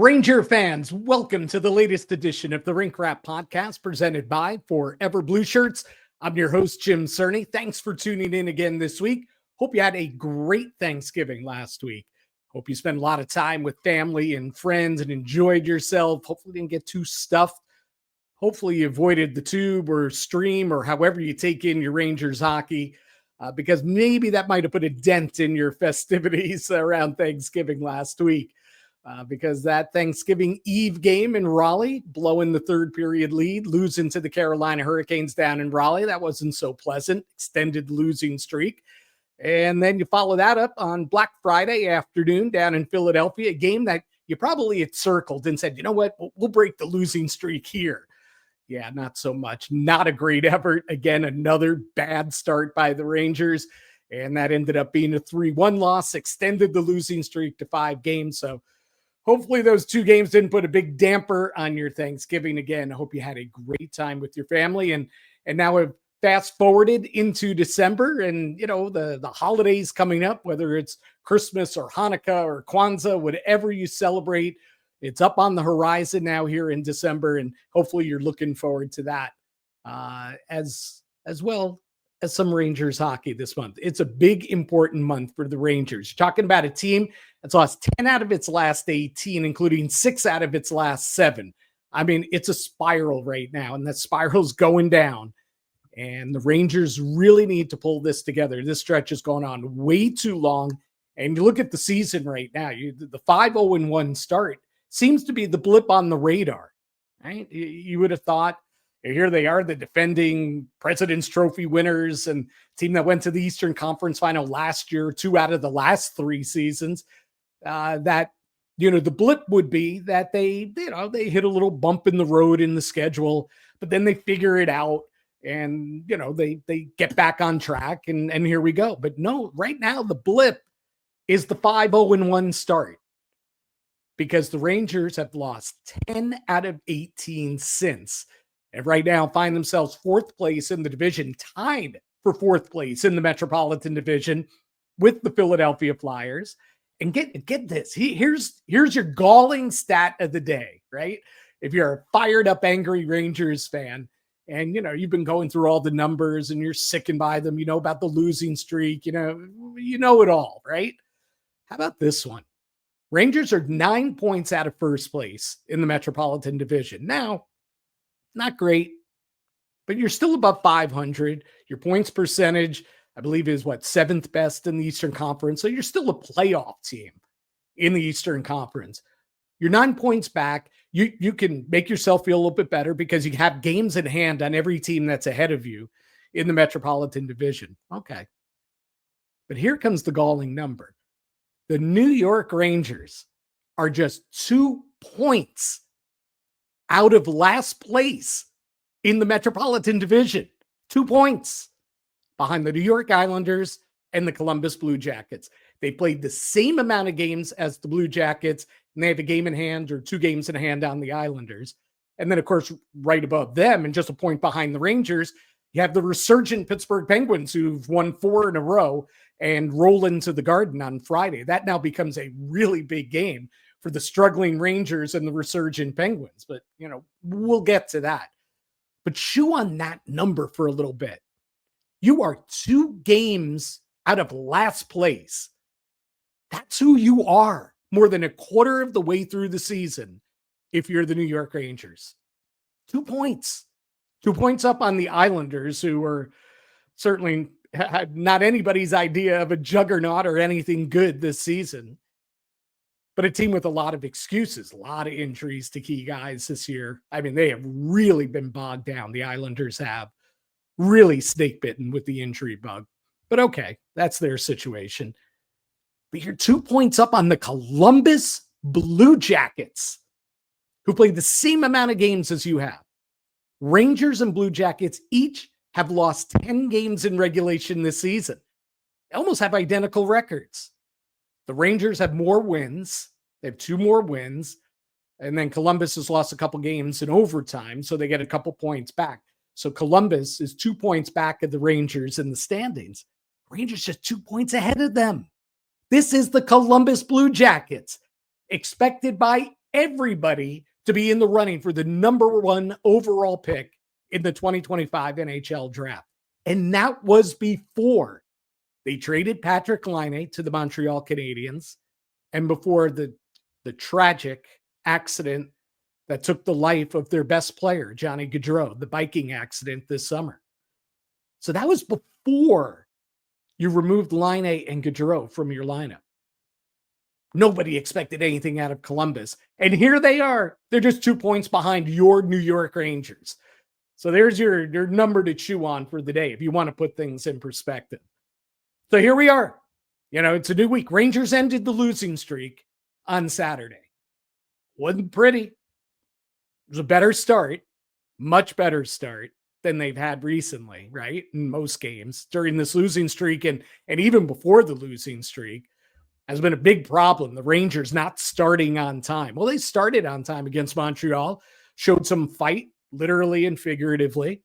Ranger fans, welcome to the latest edition of the Rink Rap podcast presented by Forever Blueshirts. I'm your host, Jim Cerny. Thanks for tuning in again this week. Hope you had a great Thanksgiving last week. Hope you spent a lot of time with family and friends and enjoyed yourself. Hopefully you didn't get too stuffed. Hopefully you avoided the tube or stream or however you take in your Rangers hockey, because maybe that might have put a dent in your festivities around Thanksgiving last week. Because that Thanksgiving Eve game in Raleigh, blowing the third period lead, losing to the Carolina Hurricanes down in Raleigh, that wasn't so pleasant, extended losing streak. And then you follow that up on Black Friday afternoon down in Philadelphia, a game that you probably had circled and said, you know what, we'll break the losing streak here. Yeah, not so much. Not a great effort. Again, another bad start by the Rangers. And that ended up being a 3-1 loss, extended the losing streak to 5 games. So hopefully those 2 games didn't put a big damper on your Thanksgiving. Again, I hope you had a great time with your family. And now we've fast forwarded into December and, you know, the holidays coming up, whether it's Christmas or Hanukkah or Kwanzaa, whatever you celebrate, it's up on the horizon now here in December. And hopefully you're looking forward to that as well as some Rangers hockey this month. It's a big, important month for the Rangers. You're talking about a team that's lost 10 out of its last 18, including 6 out of its last 7. I mean, it's a spiral right now, and that spiral's going down. And the Rangers really need to pull this together. This stretch has gone on way too long. And you look at the season right now, the 5-0-1 start seems to be the blip on the radar, right? You would have thought, here they are, the defending President's Trophy winners and team that went to the Eastern Conference Final last year, 2 out of the last 3 seasons. That, you know, the blip would be that they hit a little bump in the road in the schedule, but then they figure it out and, you know, they get back on track and here we go. But no, right now the blip is the 5-0-1 start because the Rangers have lost 10 out of 18 since. And right now find themselves 4th place in the division, tied for 4th place in the Metropolitan Division with the Philadelphia Flyers. And get this, here's your galling stat of the day, right? If you're a fired up, angry Rangers fan, and you know you've been going through all the numbers and you're sickened by them, you know about the losing streak, you know it all, right? How about this one? Rangers are 9 points out of 1st place in the Metropolitan Division. Now, not great, but you're still above 500. Your points percentage, I believe, is 7th best in the Eastern Conference. So you're still a playoff team in the Eastern Conference. You're 9 points back. You can make yourself feel a little bit better because you have games in hand on every team that's ahead of you in the Metropolitan Division. Okay. But here comes the galling number. The New York Rangers are just 2 points out of last place in the Metropolitan Division. 2 points behind the New York Islanders and the Columbus Blue Jackets. They played the same amount of games as the Blue Jackets, and they have a game in hand or 2 games in hand on the Islanders. And then, of course, right above them and just a point behind the Rangers, you have the resurgent Pittsburgh Penguins who've won 4 in a row and roll into the Garden on Friday. That now becomes a really big game for the struggling Rangers and the resurgent Penguins. But, you know, we'll get to that. But chew on that number for a little bit. You are 2 games out of last place. That's who you are more than a quarter of the way through the season if you're the New York Rangers. 2 points. 2 points up on the Islanders, who are certainly not anybody's idea of a juggernaut or anything good this season. But a team with a lot of excuses, a lot of injuries to key guys this year. I mean, they have really been bogged down. The Islanders have really snake bitten with the injury bug. But okay, that's their situation. But you're 2 points up on the Columbus Blue Jackets, who played the same amount of games as you have. Rangers and Blue Jackets each have lost 10 games in regulation this season. They almost have identical records. The Rangers have more wins. They have 2 more wins. And then Columbus has lost a couple games in overtime, so they get a couple points back. So Columbus is 2 points back of the Rangers in the standings. Rangers just 2 points ahead of them. This is the Columbus Blue Jackets, expected by everybody to be in the running for the number 1 overall pick in the 2025 NHL draft. And that was before they traded Patrick Laine to the Montreal Canadiens and before the tragic accident that took the life of their best player, Johnny Gaudreau, the biking accident this summer. So that was before you removed Laine and Gaudreau from your lineup. Nobody expected anything out of Columbus. And here they are. They're just 2 points behind your New York Rangers. So there's your number to chew on for the day if you want to put things in perspective. So here we are. It's a new week. Rangers ended the losing streak on Saturday. Wasn't pretty. It was a better start, much better start than they've had recently, right? In most games during this losing streak and even before the losing streak has been a big problem. The Rangers not starting on time. Well, they started on time against Montreal, showed some fight, literally and figuratively.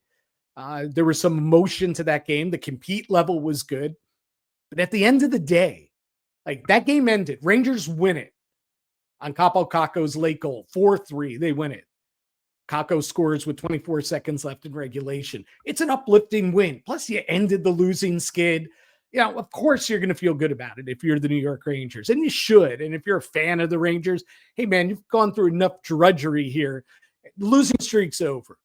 There was some emotion to that game. The compete level was good. But at the end of the day, like that game ended. Rangers win it on Kaapo Kakko's late goal. 4-3. They win it. Kakko scores with 24 seconds left in regulation. It's an uplifting win. Plus, you ended the losing skid. Of course you're going to feel good about it if you're the New York Rangers. And you should. And if you're a fan of the Rangers, hey, man, you've gone through enough drudgery here. The losing streak's over.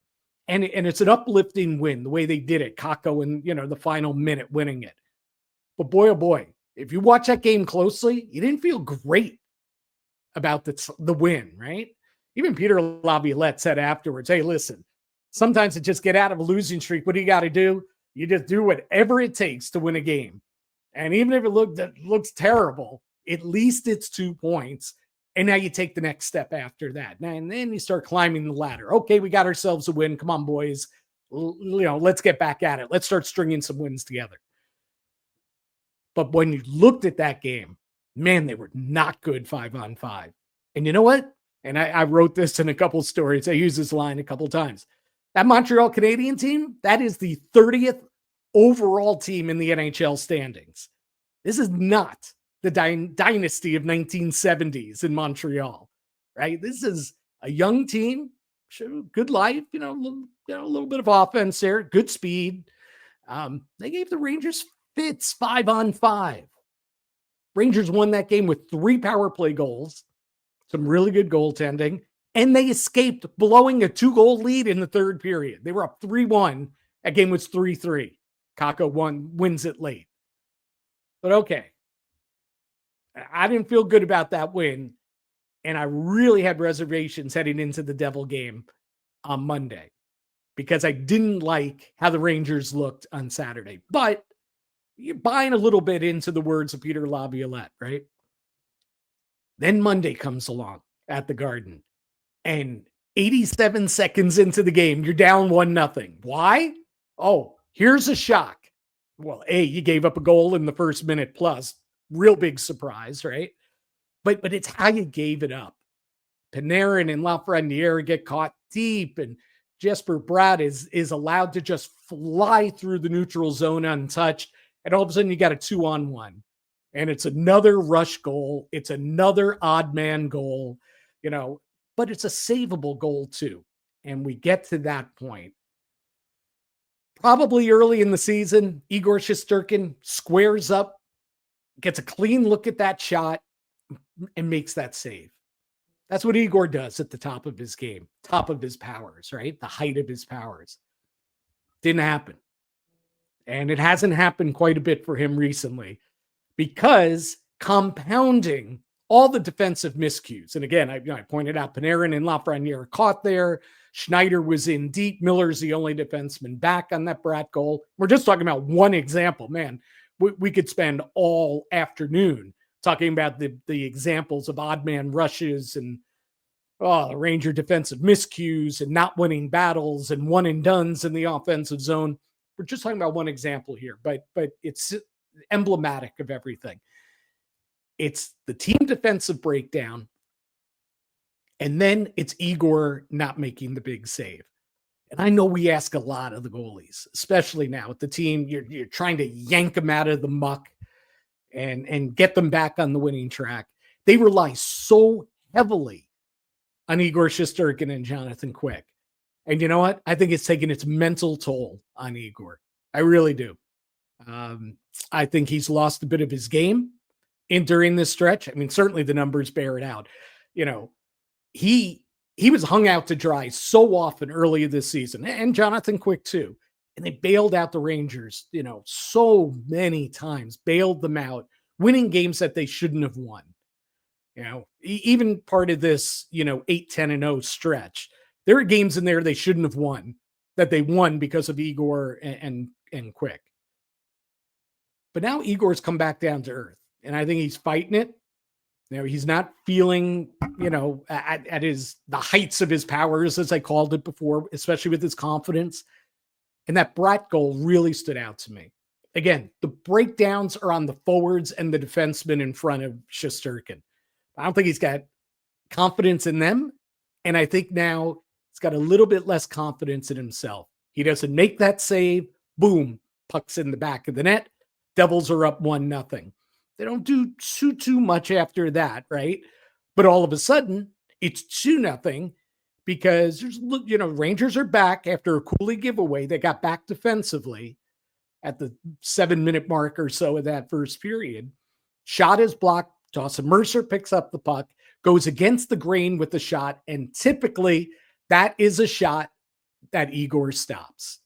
And it's an uplifting win, the way they did it. Kakko in, the final minute winning it. But boy, oh boy, if you watch that game closely, you didn't feel great about the win, right? Even Peter Laviolette said afterwards, hey, listen, sometimes to just get out of a losing streak, what do you got to do? You just do whatever it takes to win a game. And even if it looks terrible, at least it's 2 points. And now you take the next step after that. And then you start climbing the ladder. Okay, we got ourselves a win. Come on, boys. Let's get back at it. Let's start stringing some wins together. But when you looked at that game, man, they were not good 5-on-5. And you know what? And I wrote this in a couple stories. I used this line a couple times. That Montreal Canadian team, that is the 30th overall team in the NHL standings. This is not the dynasty of 1970s in Montreal, right? This is a young team, good life, a little bit of offense there, good speed. They gave the Rangers fits 5-on-5. Rangers won that game with 3 power play goals, some really good goaltending, and they escaped blowing a 2-goal lead in the third period. They were up 3-1. That game was 3-3. Kakko wins it late. But okay. I didn't feel good about that win, and I really had reservations heading into the Devil game on Monday because I didn't like how the Rangers looked on Saturday. But you're buying a little bit into the words of Peter Laviolette, right? Then Monday comes along at the Garden, and 87 seconds into the game, you're down 1-0. Why? Oh, here's a shock. Well, you gave up a goal in the first minute plus. Real big surprise, right? But it's how you gave it up. Panarin and Lafreniere get caught deep, and Jesper Bratt is allowed to just fly through the neutral zone untouched, and all of a sudden you got a 2-on-1. And it's another rush goal. It's another odd man goal, but it's a savable goal too. And we get to that point. Probably early in the season, Igor Shesterkin squares up, gets a clean look at that shot, and makes that save. That's what Igor does at the top of his game, top of his powers, right? The height of his powers. Didn't happen. And it hasn't happened quite a bit for him recently because compounding all the defensive miscues. And again, I pointed out Panarin and Lafreniere are caught there. Schneider was in deep. Miller's the only defenseman back on that Bratt goal. We're just talking about one example. Man, we could spend all afternoon talking about the examples of odd man rushes and the Ranger defensive miscues and not winning battles and one and dones in the offensive zone. We're just talking about one example here, but it's emblematic of everything. It's the team defensive breakdown, and then it's Igor not making the big save. And I know we ask a lot of the goalies, especially now with the team. You're trying to yank them out of the muck and get them back on the winning track. They rely so heavily on Igor Shesterkin and Jonathan Quick. And you know what? I think it's taken its mental toll on Igor. I really do. I think he's lost a bit of his game during this stretch. I mean, certainly the numbers bear it out. You know, he was hung out to dry so often early this season, and Jonathan Quick too. And they bailed out the Rangers, so many times, bailed them out, winning games that they shouldn't have won. Even part of this, 8-10-0 stretch, there are games in there they shouldn't have won that they won because of Igor and Quick. But now Igor's come back down to earth, and I think he's fighting it. He's not feeling, at the heights of his powers, as I called it before, especially with his confidence. And that Brat goal really stood out to me. Again, the breakdowns are on the forwards and the defensemen in front of Shesterkin. I don't think he's got confidence in them. And I think now he's got a little bit less confidence in himself. He doesn't make that save. Boom. Puck's in the back of the net. Devils are up 1-0. They don't do too much after that, right? But all of a sudden, it's 2-0 because Rangers are back after a Cooley giveaway. They got back defensively at the 7-minute mark or so of that first period. Shot is blocked. Dawson Mercer picks up the puck, goes against the grain with the shot, and typically that is a shot that Igor stops.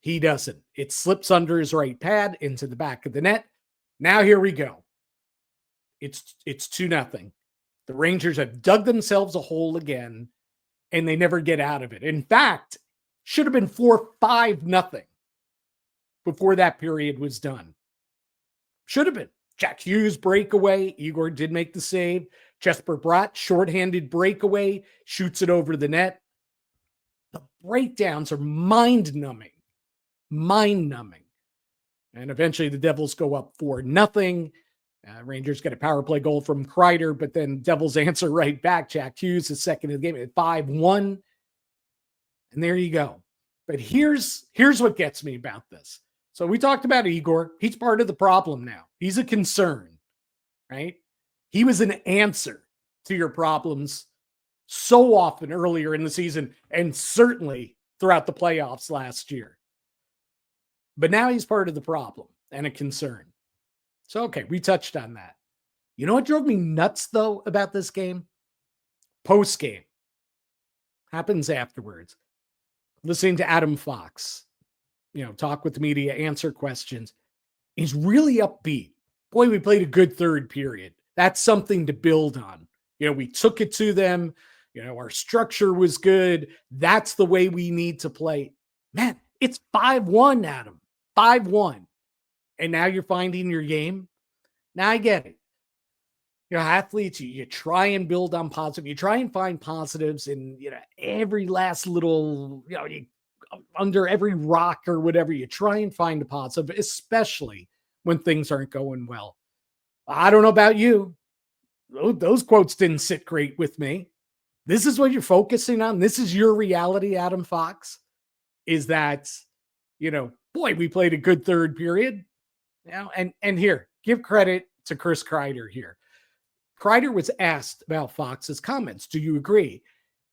He doesn't. It slips under his right pad into the back of the net. Now here we go. It's 2-0. The Rangers have dug themselves a hole again, and they never get out of it. In fact, should have been 4-5-0 before that period was done. Should have been. Jack Hughes breakaway. Igor did make the save. Jesper Bratt, shorthanded breakaway, shoots it over the net. The breakdowns are mind-numbing. Mind-numbing. And eventually the Devils go up 4-0. Rangers get a power play goal from Kreider, but then Devils answer right back. Jack Hughes is second in the game at 5-1. And there you go. But here's what gets me about this. So we talked about Igor. He's part of the problem now. He's a concern, right? He was an answer to your problems so often earlier in the season and certainly throughout the playoffs last year. But now he's part of the problem and a concern. So, okay, we touched on that. You know what drove me nuts, though, about this game? Postgame. Happens afterwards. Listening to Adam Fox, talk with the media, answer questions. He's really upbeat. Boy, we played a good third period. That's something to build on. We took it to them. Our structure was good. That's the way we need to play. Man, it's 5-1, Adam. 5-1. And now you're finding your game. Now I get it. Athletes, you try and build on positive. You try and find positives in, every last little, under every rock or whatever. You try and find a positive, especially when things aren't going well. I don't know about you. Those quotes didn't sit great with me. This is what you're focusing on. This is your reality, Adam Fox, is that, boy, we played a good third period. And here, give credit to Chris Kreider here. Kreider was asked about Fox's comments. Do you agree?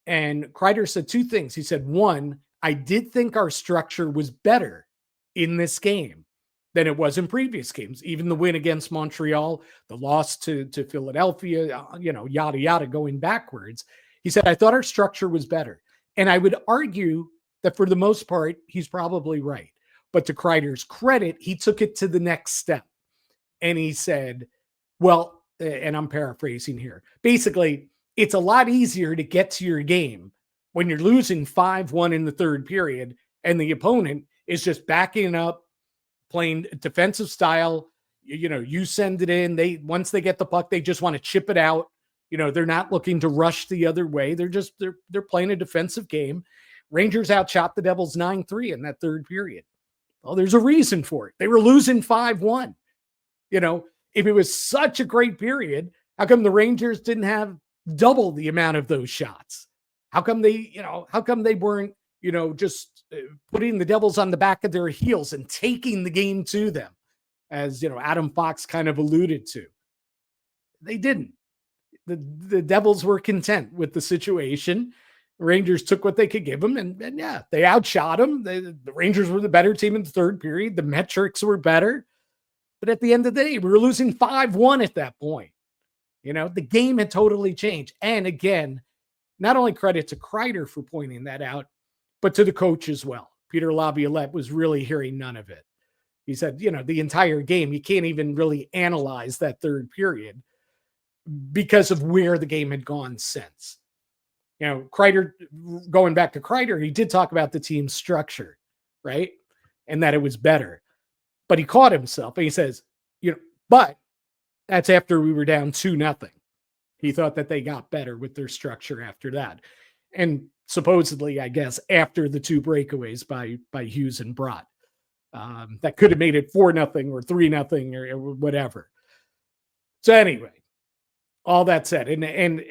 And Kreider said two things. He said, one, I did think our structure was better in this game than it was in previous games. Even the win against Montreal, the loss to Philadelphia, yada, yada, going backwards. He said, I thought our structure was better. And I would argue that for the most part, he's probably right. But to Kreider's credit, he took it to the next step. And he said, well, and I'm paraphrasing here, basically, it's a lot easier to get to your game when you're losing 5-1 in the third period and the opponent is just backing up, playing defensive style. You send it in. Once they get the puck, they just want to chip it out. They're not looking to rush the other way. They're playing a defensive game. Rangers outshot the Devils 9-3 in that third period. Well, there's a reason for it. They were losing 5-1. If it was such a great period, how come the Rangers didn't have double the amount of those shots? How come they weren't, just putting the Devils on the back of their heels and taking the game to them, as, Adam Fox kind of alluded to? They didn't. The Devils were content with the situation. Rangers took what they could give them, and yeah, they outshot them. The Rangers were the better team in the third period. The metrics were better. But at the end of the day, we were losing 5-1 at that point. The game had totally changed. And again, not only credit to Kreider for pointing that out, but to the coach as well. Peter Laviolette was really hearing none of it. He said, the entire game, you can't even really analyze that third period because of where the game had gone since. Kreider, going back to Kreider, he did talk about the team's structure, right? And that it was better. But he caught himself and he says, but that's after we were down 2-0. He thought that they got better with their structure after that. And supposedly, I guess, after the 2 breakaways by Hughes and Brott. That could have made it 4-0 or 3-0 or whatever. So anyway, all that said, and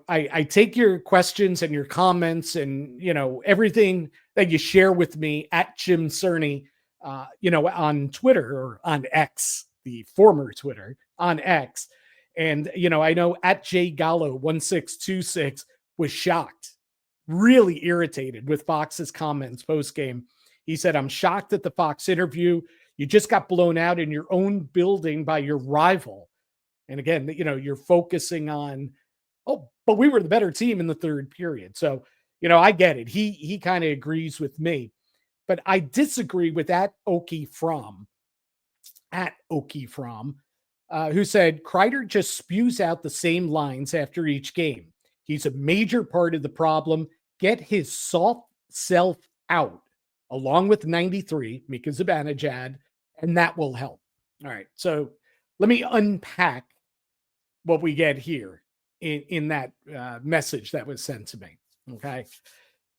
I take your questions and your comments and, everything that you share with me at Jim Cerny, on Twitter or on X, the former Twitter, on X. And, I know at J Gallo 1626 was shocked, really irritated with Fox's comments post-game. He said, I'm shocked at the Fox interview. You just got blown out in your own building by your rival. And again, you're focusing on, but we were the better team in the third period. So, I get it. He kind of agrees with me. But I disagree with Oki Fromm, who said Kreider just spews out the same lines after each game. He's a major part of the problem. Get his soft self out, along with 93, Mika Zibanejad, and that will help. All right, so let me unpack what we get here in that message that was sent to me, okay?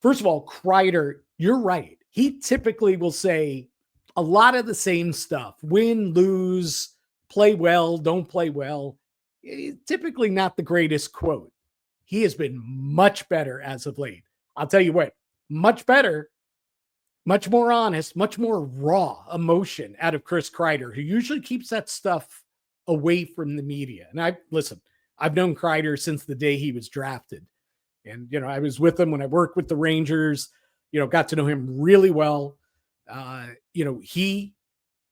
First of all, Kreider, you're right. He typically will say a lot of the same stuff. Win, lose, play well, don't play well. Typically not the greatest quote. He has been much better as of late. I'll tell you what, much better, much more honest, much more raw emotion out of Chris Kreider, who usually keeps that stuff away from the media. And I've known Kreider since the day he was drafted. And, I was with him when I worked with the Rangers, got to know him really well. He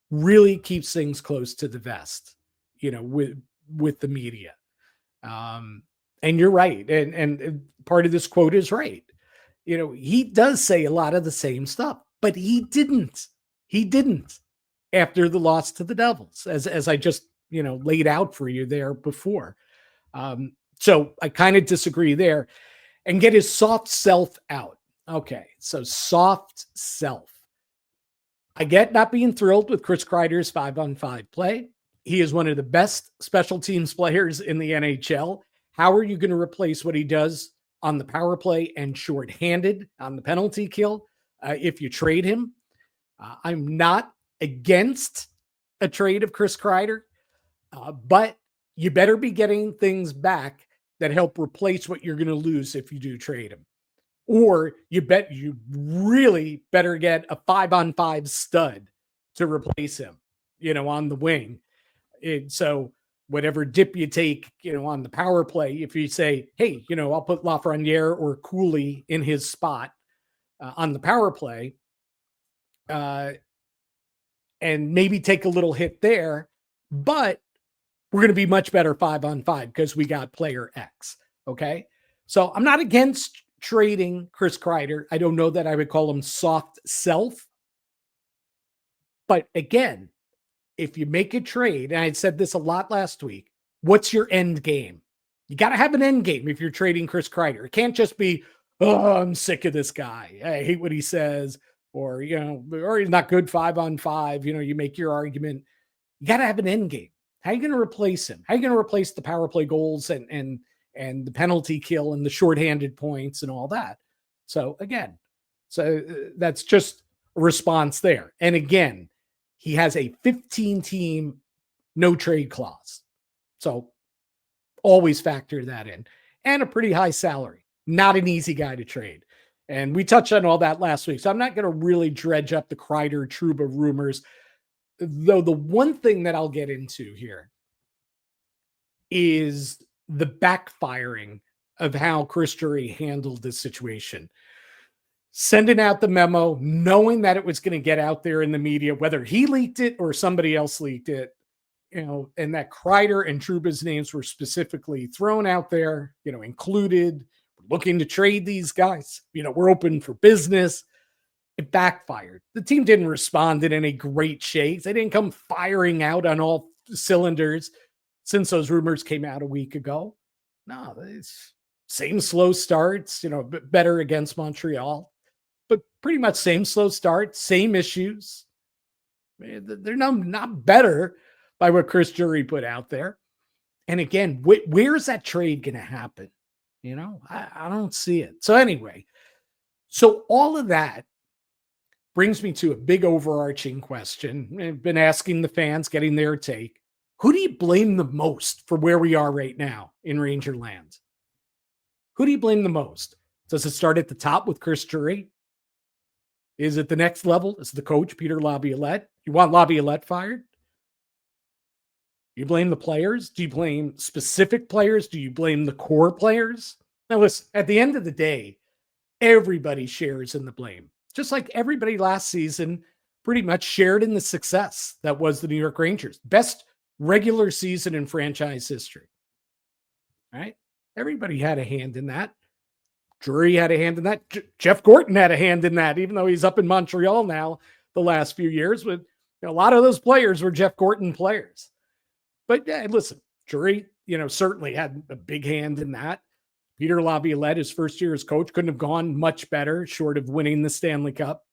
really keeps things close to the vest, with the media. And you're right. And part of this quote is right. He does say a lot of the same stuff, but he didn't after the loss to the Devils, as I just, laid out for you there before. So I kind of disagree there. And get his soft self out. Okay, so soft self. I get not being thrilled with Chris Kreider's 5-on-5 play. He is one of the best special teams players in the NHL. How are you going to replace what he does on the power play and shorthanded on the penalty kill if you trade him? I'm not against a trade of Chris Kreider, but you better be getting things back that help replace what you're going to lose if you do trade him. Or you really better get a 5-on-5 stud to replace him, on the wing. So whatever dip you take, on the power play, if you say, hey, I'll put Lafreniere or Cooley in his spot on the power play, and maybe take a little hit there, but we're going to be much better 5-on-5 because we got player X. Okay. So I'm not against trading Chris Kreider. I don't know that I would call him soft self. But again, if you make a trade, and I said this a lot last week, what's your end game? You got to have an end game if you're trading Chris Kreider. It can't just be, I'm sick of this guy. I hate what he says, or, or he's not good 5-on-5. You make your argument. You got to have an end game. How are you going to replace him? How are you going to replace the power play goals and the penalty kill and the shorthanded points and all that? So again, that's just a response there. And again, he has a 15-team no trade clause. So always factor that in. And a pretty high salary. Not an easy guy to trade. And we touched on all that last week. So I'm not going to really dredge up the Kreider Trouba rumors. Though the one thing that I'll get into here is the backfiring of how Chris Drury handled this situation. Sending out the memo, knowing that it was going to get out there in the media, whether he leaked it or somebody else leaked it, and that Kreider and Trouba's names were specifically thrown out there, included, looking to trade these guys, we're open for business. It backfired. The team didn't respond in any great shakes. They didn't come firing out on all cylinders since those rumors came out a week ago. No, it's same slow starts, better against Montreal, but pretty much same slow start, same issues. They're not better by what Chris Drury put out there. And again, where's that trade going to happen? I don't see it. So anyway, so all of that brings me to a big overarching question. I've been asking the fans, getting their take. Who do you blame the most for where we are right now in Ranger land? Who do you blame the most? Does it start at the top with Chris Drury? Is it the next level? Is it the coach, Peter Laviolette? You want Laviolette fired? You blame the players? Do you blame specific players? Do you blame the core players? Now listen, at the end of the day, everybody shares in the blame. Just like everybody last season pretty much shared in the success that was the New York Rangers. Best regular season in franchise history. All right? Everybody had a hand in that. Drury had a hand in that. Jeff Gorton had a hand in that, even though he's up in Montreal now the last few years. But a lot of those players were Jeff Gorton players. But yeah, listen, Drury, certainly had a big hand in that. Peter Laviolette, his first year as coach, couldn't have gone much better short of winning the Stanley Cup.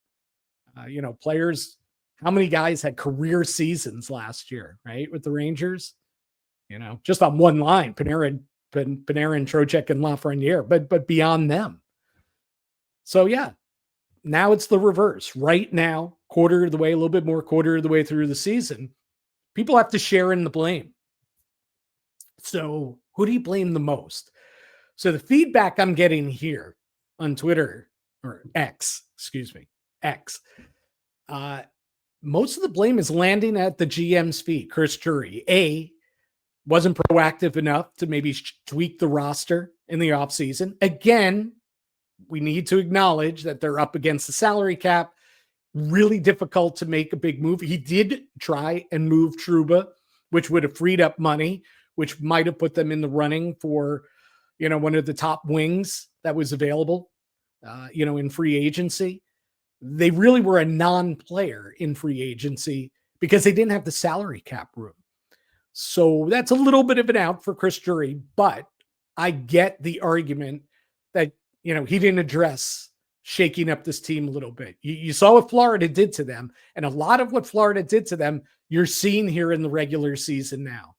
Players, how many guys had career seasons last year, right? With the Rangers, just on one line, Panarin, Trocheck, and Lafreniere, but beyond them. So yeah, now it's the reverse. Right now, quarter of the way, a little bit more quarter of the way through the season, people have to share in the blame. So who do you blame the most? So the feedback I'm getting here on Twitter, or X, most of the blame is landing at the GM's feet. Chris Drury, wasn't proactive enough to maybe tweak the roster in the offseason. Again, we need to acknowledge that they're up against the salary cap. Really difficult to make a big move. He did try and move Trouba, which would have freed up money, which might have put them in the running for, one of the top wings that was available, in free agency. They really were a non-player in free agency because they didn't have the salary cap room. So that's a little bit of an out for Chris Drury, but I get the argument that, he didn't address shaking up this team a little bit. You saw what Florida did to them, and a lot of what Florida did to them, you're seeing here in the regular season now.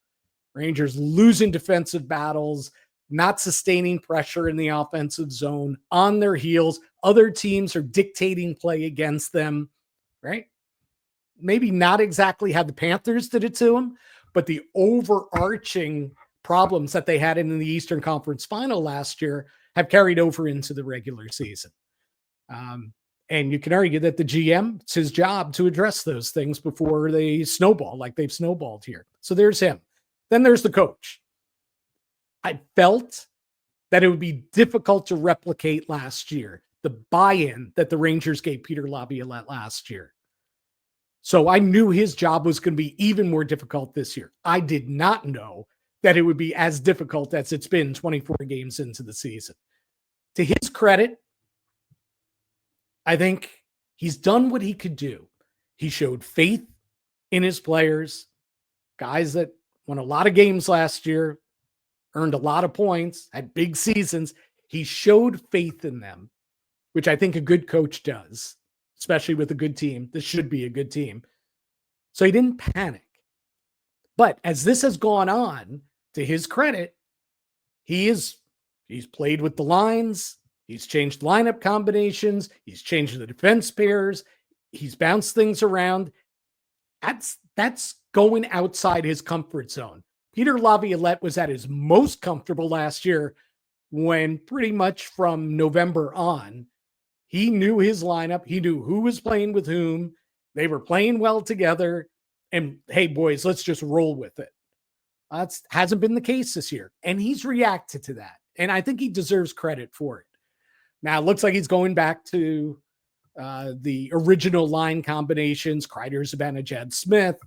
Rangers losing defensive battles, not sustaining pressure in the offensive zone, on their heels. Other teams are dictating play against them, right? Maybe not exactly how the Panthers did it to them, but the overarching problems that they had in the Eastern Conference Final last year have carried over into the regular season. And you can argue that the GM, it's his job to address those things before they snowball like they've snowballed here. So there's him. Then there's the coach. I felt that it would be difficult to replicate last year, the buy-in that the Rangers gave Peter Laviolette last year. So I knew his job was going to be even more difficult this year. I did not know that it would be as difficult as it's been 24 games into the season. To his credit, I think he's done what he could do. He showed faith in his players, guys that won a lot of games last year, earned a lot of points, had big seasons. He showed faith in them, which I think a good coach does, especially with a good team. This should be a good team. So he didn't panic. But as this has gone on, to his credit, he's played with the lines. He's changed lineup combinations. He's changed the defense pairs. He's bounced things around. That's going outside his comfort zone. Peter Laviolette was at his most comfortable last year when pretty much from November on, he knew his lineup. He knew who was playing with whom. They were playing well together. And hey, boys, let's just roll with it. That hasn't been the case this year. And he's reacted to that. And I think he deserves credit for it. Now, it looks like he's going back to the original line combinations, Kreider, Zibanejad, Smith,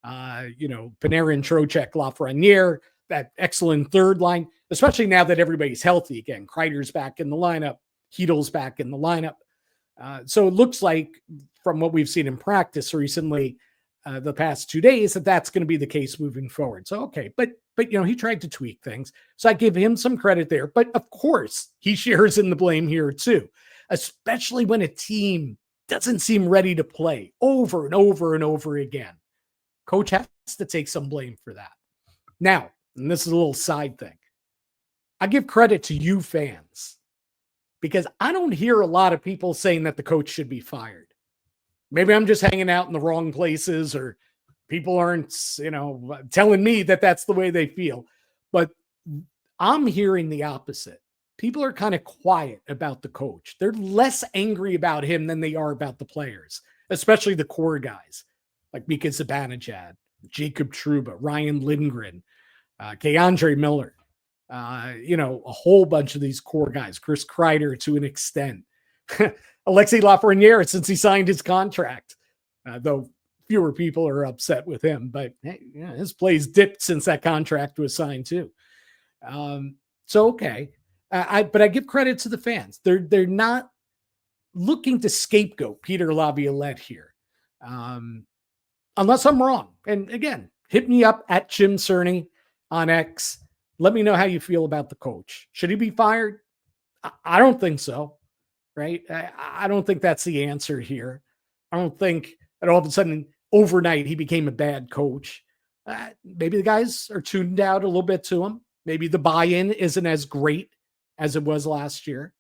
Panarin, Trocheck, Lafreniere, that excellent third line, especially now that everybody's healthy again. Kreider's back in the lineup. Heedle's back in the lineup. So it looks like from what we've seen in practice recently, the past 2 days, that's going to be the case moving forward. So, okay. But he tried to tweak things. So I give him some credit there. But of course, he shares in the blame here too, especially when a team doesn't seem ready to play over and over and over again. Coach has to take some blame for that. Now, and this is a little side thing, I give credit to you fans because I don't hear a lot of people saying that the coach should be fired. Maybe I'm just hanging out in the wrong places or people aren't, telling me that that's the way they feel. But I'm hearing the opposite. People are kind of quiet about the coach. They're less angry about him than they are about the players, especially the core guys like Mika Zibanejad, Jacob Trouba, Ryan Lindgren, Keandre Miller, a whole bunch of these core guys, Chris Kreider to an extent, Alexis Lafreniere since he signed his contract, though fewer people are upset with him, but hey, his play's dipped since that contract was signed too. So, okay. But I give credit to the fans. They're not looking to scapegoat Peter Laviolette here. Unless I'm wrong. And again, hit me up at Jim Cerny on X. Let me know how you feel about the coach. Should he be fired? I don't think so. Right? I don't think that's the answer here. I don't think that all of a sudden overnight he became a bad coach. Maybe the guys are tuned out a little bit to him. Maybe the buy-in isn't as great as it was last year.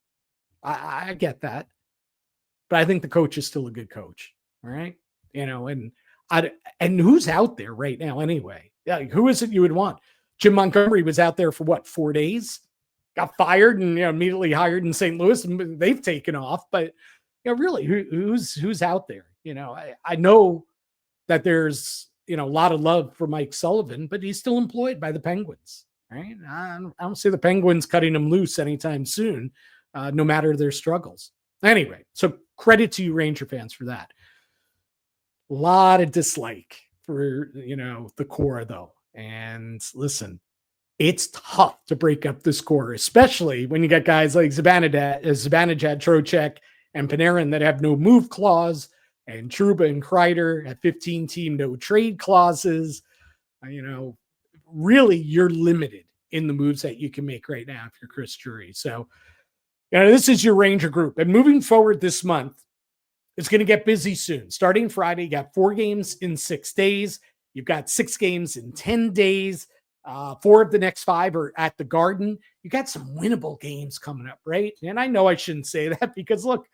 I get that. But I think the coach is still a good coach. All right. And who's out there right now anyway? Yeah, who is it you would want? Jim Montgomery was out there for 4 days? Got fired and immediately hired in St. Louis, and they've taken off. But really, who's out there? I know that there's a lot of love for Mike Sullivan, but he's still employed by the Penguins, right? I don't see the Penguins cutting him loose anytime soon, no matter their struggles. Anyway, so credit to you Ranger fans for that. A lot of dislike for the core though, and listen. It's tough to break up this core, especially when you got guys like Zibanejad, Trocheck, and Panarin that have no move clause, and Trouba and Kreider have 15-team no trade clauses. Really, you're limited in the moves that you can make right now if you're Chris Drury. So, this is your Ranger group. And moving forward this month, it's going to get busy soon. Starting Friday, you got 4 games in 6 days. You've got 6 games in 10 days. 4 of the next 5 are at the Garden. You got some winnable games coming up, right? And I know I shouldn't say that because look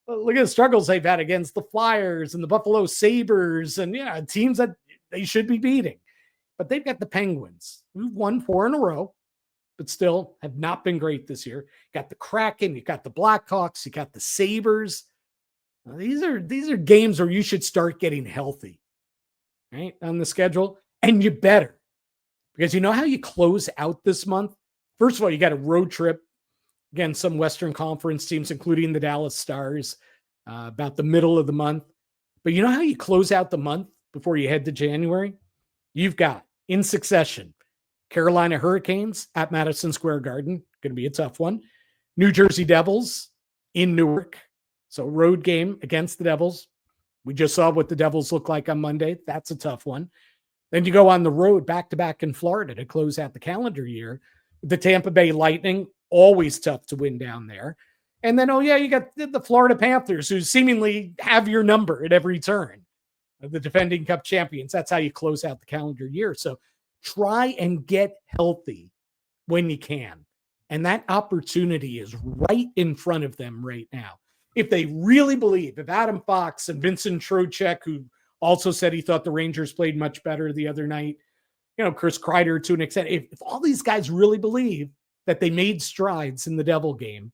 at the struggles they've had against the Flyers and the Buffalo Sabres and teams that they should be beating. But they've got the Penguins, who've won 4 in a row, but still have not been great this year. You got the Kraken, you got the Blackhawks, you got the Sabres. Now, these are games where you should start getting healthy, right, on the schedule, and you better. Because you know how you close out this month? First of all, you got a road trip against some Western Conference teams, including the Dallas Stars, about the middle of the month. But you know how you close out the month before you head to January? You've got, in succession, Carolina Hurricanes at Madison Square Garden. Going to be a tough one. New Jersey Devils in Newark. So road game against the Devils. We just saw what the Devils look like on Monday. That's a tough one. Then you go on the road back-to-back in Florida to close out the calendar year. The Tampa Bay Lightning, always tough to win down there. And then, you got the Florida Panthers, who seemingly have your number at every turn. The defending Cup champions. That's how you close out the calendar year. So try and get healthy when you can. And that opportunity is right in front of them right now. If they really believe, if Adam Fox and Vincent Trocheck, who also said he thought the Rangers played much better the other night, Chris Kreider to an extent, if all these guys really believe that they made strides in the Devil game,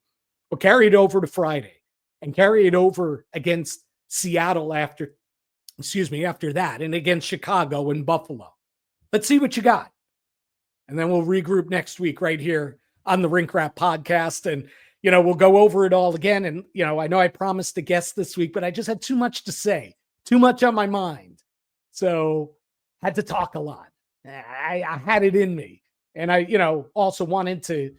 we'll carry it over to Friday and carry it over against Seattle after that, and against Chicago and Buffalo. Let's see what you got. And then we'll regroup next week right here on the Rink Rap podcast. And, we'll go over it all again. And, I know I promised a guest this week, but I just had too much to say, too much on my mind. So had to talk a lot. I had it in me. And I, also wanted to,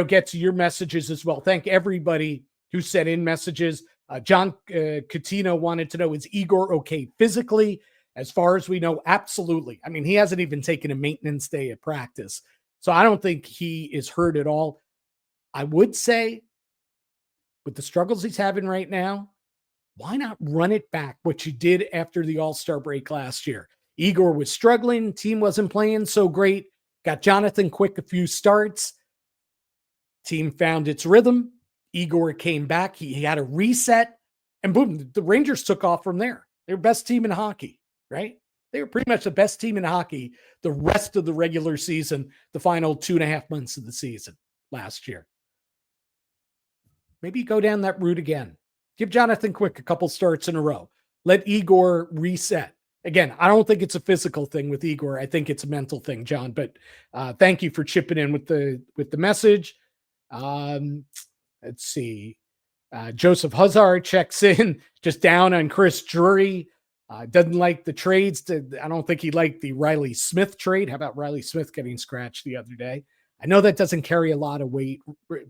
get to your messages as well. Thank everybody who sent in messages. John Coutinho wanted to know, is Igor okay physically? As far as we know, absolutely. I mean, he hasn't even taken a maintenance day at practice. So I don't think he is hurt at all. I would say, with the struggles he's having right now, why not run it back what you did after the All-Star break last year? Igor was struggling. Team wasn't playing so great. Got Jonathan Quick a few starts. Team found its rhythm. Igor came back. He had a reset. And boom, the Rangers took off from there. They were best team in hockey, right? They were pretty much the best team in hockey the rest of the regular season, the final 2.5 months of the season last year. Maybe go down that route again. Give Jonathan Quick a couple starts in a row. Let Igor reset. Again, I don't think it's a physical thing with Igor. I think it's a mental thing, John. But thank you for chipping in with the message. Let's see. Joseph Hazard checks in, just down on Chris Drury. Doesn't like the trades. I don't think he liked the Riley Smith trade. How about Riley Smith getting scratched the other day? I know that doesn't carry a lot of weight.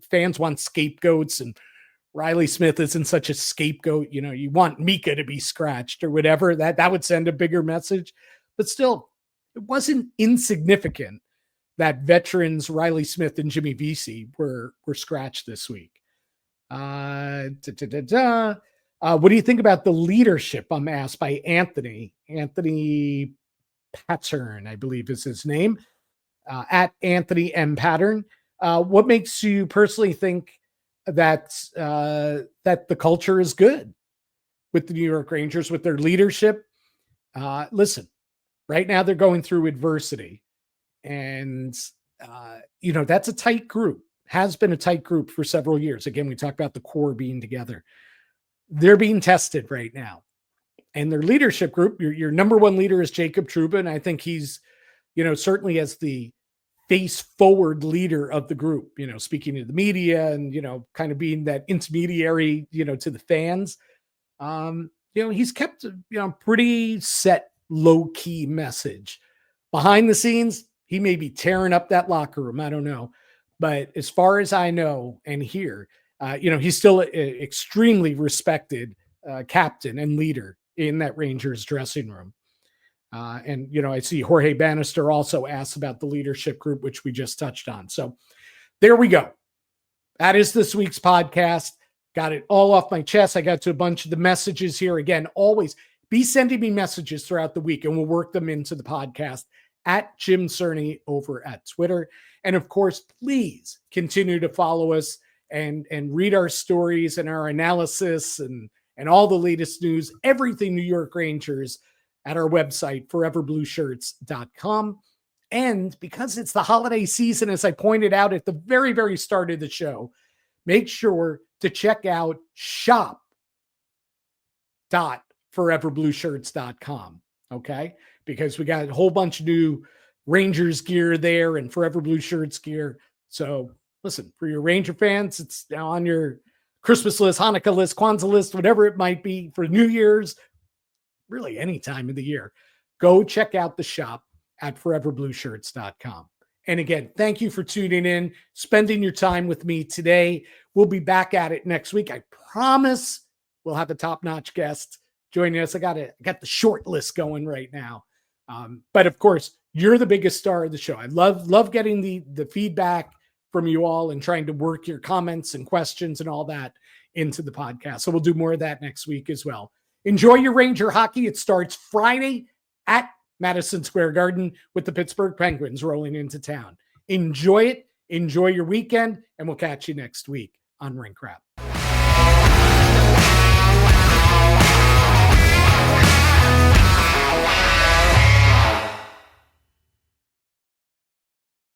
Fans want scapegoats, and Riley Smith isn't such a scapegoat. You want Mika to be scratched or whatever. That would send a bigger message. But still, it wasn't insignificant that veterans Riley Smith and Jimmy Vesey were scratched this week. What do you think about the leadership? I'm asked by Anthony Pattern, I believe is his name, at Anthony M. Pattern. What makes you personally think that the culture is good with the New York Rangers, with their leadership? Listen, right now they're going through adversity, and that's a tight group. Has been a tight group for several years. Again, we talked about the core being together. They're being tested right now. And their leadership group, your number one leader is Jacob Trouba, and I think he's, certainly as the face-forward leader of the group, speaking to the media and, kind of being that intermediary, to the fans. He's kept, pretty set, low-key message. Behind the scenes, he may be tearing up that locker room. I don't know. But as far as I know and hear, he's still an extremely respected captain and leader in that Rangers dressing room. And I see Jorge Bannister also asked about the leadership group, which we just touched on. So there we go. That is this week's podcast. Got it all off my chest. I got to a bunch of the messages here. Again, always be sending me messages throughout the week, and we'll work them into the podcast at Jim Cerny over at Twitter. And of course, please continue to follow us and read our stories and our analysis and all the latest news, everything New York Rangers at our website, foreverblueshirts.com. And because it's the holiday season, as I pointed out at the very, very start of the show, make sure to check out shop.foreverblueshirts.com. Okay? Because we got a whole bunch of new Rangers gear there and Forever Blue Shirts gear. So listen, for your Ranger fans, it's now on your Christmas list, Hanukkah list, Kwanzaa list, whatever it might be for New Year's, really any time of the year. Go check out the shop at foreverblueshirts.com. And again, thank you for tuning in, spending your time with me today. We'll be back at it next week. I promise we'll have a top-notch guest joining us. I got the short list going right now. But of course, you're the biggest star of the show. I love getting the feedback from you all and trying to work your comments and questions and all that into the podcast. So we'll do more of that next week as well. Enjoy your Ranger hockey. It starts Friday at Madison Square Garden with the Pittsburgh Penguins rolling into town. Enjoy it. Enjoy your weekend, and we'll catch you next week on Rink Rap.